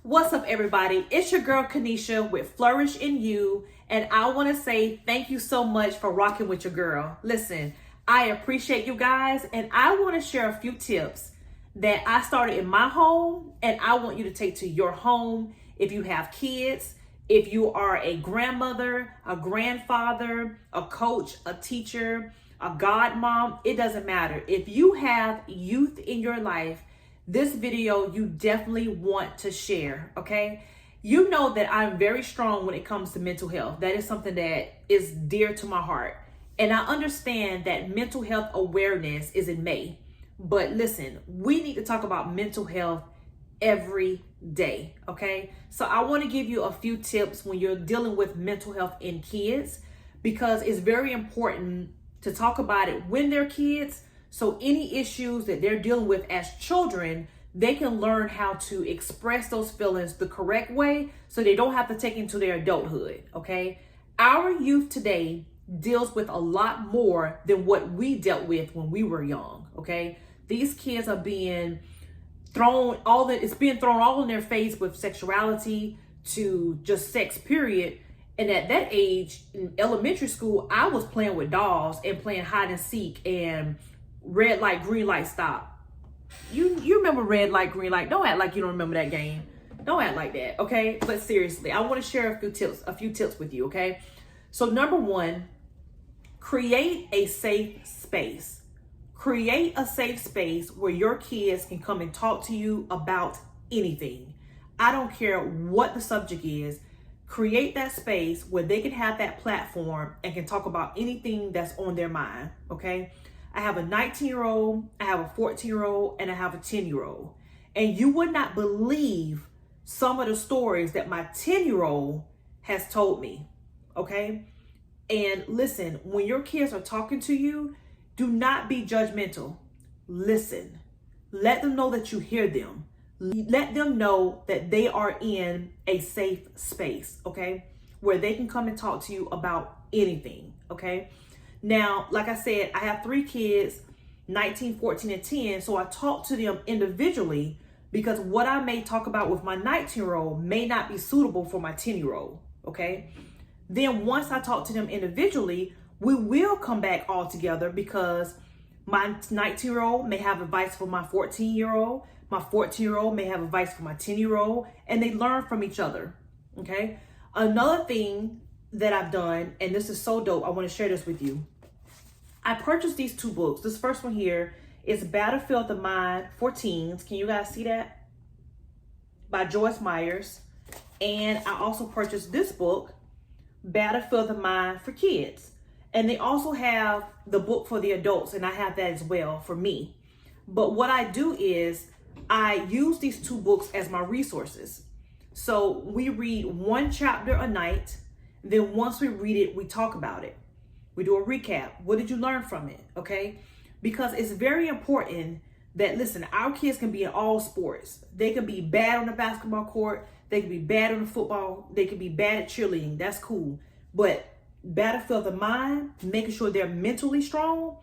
What's up, everybody? It's your girl Kanisha with Flourish in You, and I want to say thank you so much for rocking with your girl. Listen, I appreciate you guys, and I want to share a few tips that I started in my home, and I want you to take to your home. If you have kids, if you are a grandmother, a grandfather, a coach, a teacher, a godmom, it doesn't matter. If you have youth in your life, this video you definitely want to share, okay? You know that I'm very strong when it comes to mental health. That is something that is dear to my heart. And I understand that mental health awareness is in May. But listen, we need to talk about mental health every day, okay? So I want to give you a few tips when you're dealing with mental health in kids, because it's very important to talk about it when they're kids. So any issues that they're dealing with as children, they can learn how to express those feelings the correct way so they don't have to take into their adulthood, okay? Our youth today deals with a lot more than what we dealt with when we were young, okay? These kids are being it's being thrown all in their face with sexuality to just sex, period. And at that age, in elementary school, I was playing with dolls and playing hide and seek and red light, green light, stop. You remember red light, green light? Don't act like you don't remember that game. Don't act like that, okay? But seriously, I want to share a few tips with you, okay? So number one, create a safe space. Create a safe space where your kids can come and talk to you about anything. I don't care what the subject is. Create that space where they can have that platform and can talk about anything that's on their mind, okay? I have a 19-year-old, I have a 14-year-old, and I have a 10-year-old. And you would not believe some of the stories that my 10-year-old has told me, okay? And listen, when your kids are talking to you, do not be judgmental. Listen. Let them know that you hear them. Let them know that they are in a safe space, okay? Where they can come and talk to you about anything, okay? Now, like I said, I have 3 kids, 19, 14, and 10. So I talk to them individually because what I may talk about with my 19-year-old may not be suitable for my 10-year-old, okay? Then once I talk to them individually, we will come back all together because my 19-year-old may have advice for my 14-year-old. My 14-year-old may have advice for my 10-year-old, and they learn from each other, okay? Another thing that I've done, and this is so dope, I want to share this with you. I purchased these 2 books. This first one here is Battlefield of the Mind for Teens. Can you guys see that? By Joyce Myers. And I also purchased this book, Battlefield of the Mind for Kids. And they also have the book for the adults, and I have that as well for me. But what I do is I use these 2 books as my resources. So we read 1 chapter a night. Then once we read it, we talk about it. We do a recap. What did you learn from it? Okay? Because it's very important that, listen, our kids can be in all sports. They can be bad on the basketball court. They can be bad on the football. They can be bad at cheerleading. That's cool. But Battlefield of the Mind, making sure they're mentally strong,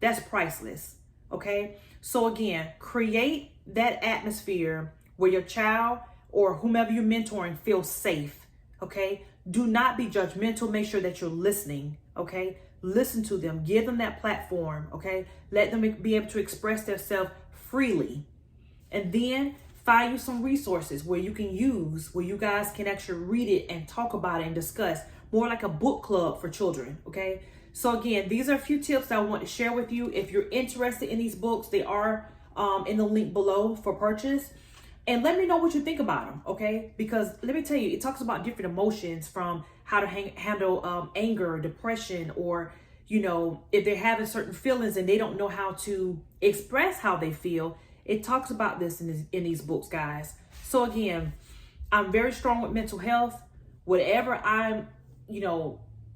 that's priceless. Okay? So again, create that atmosphere where your child or whomever you're mentoring feels safe. Okay? Do not be judgmental. Make sure that you're listening, okay? Listen to them. Give them that platform, okay? Let them be able to express themselves freely. And then find you some resources where you can use, where you guys can actually read it and talk about it and discuss. More like a book club for children, okay? So again, these are a few tips that I want to share with you. If you're interested in these books, they are in the link below for purchase. And let me know what you think about them, okay? Because let me tell you, it talks about different emotions, from how to handle anger, depression, or, you know, if they're having certain feelings and they don't know how to express how they feel. It talks about this in these books, guys. So again, I'm very strong with mental health. Whatever I'm,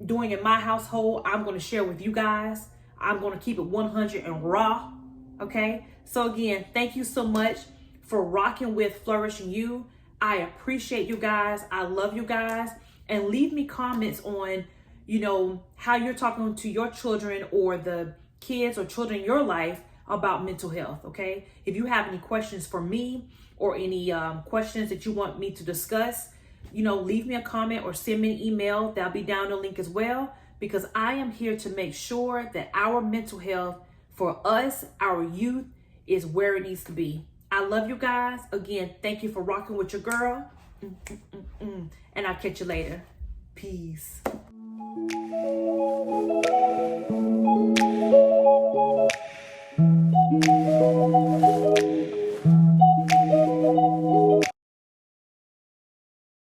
doing in my household, I'm going to share with you guys. I'm going to keep it 100 and raw, okay? So again, thank you so much for rocking with Flourish in You. I appreciate you guys. I love you guys. And leave me comments on, how you're talking to your children or the kids or children in your life about mental health, okay? If you have any questions for me or any questions that you want me to discuss, leave me a comment or send me an email. That'll be down the link as well, because I am here to make sure that our mental health for us, our youth, is where it needs to be. I love you guys. Again, thank you for rocking with your girl. And I'll catch you later. Peace.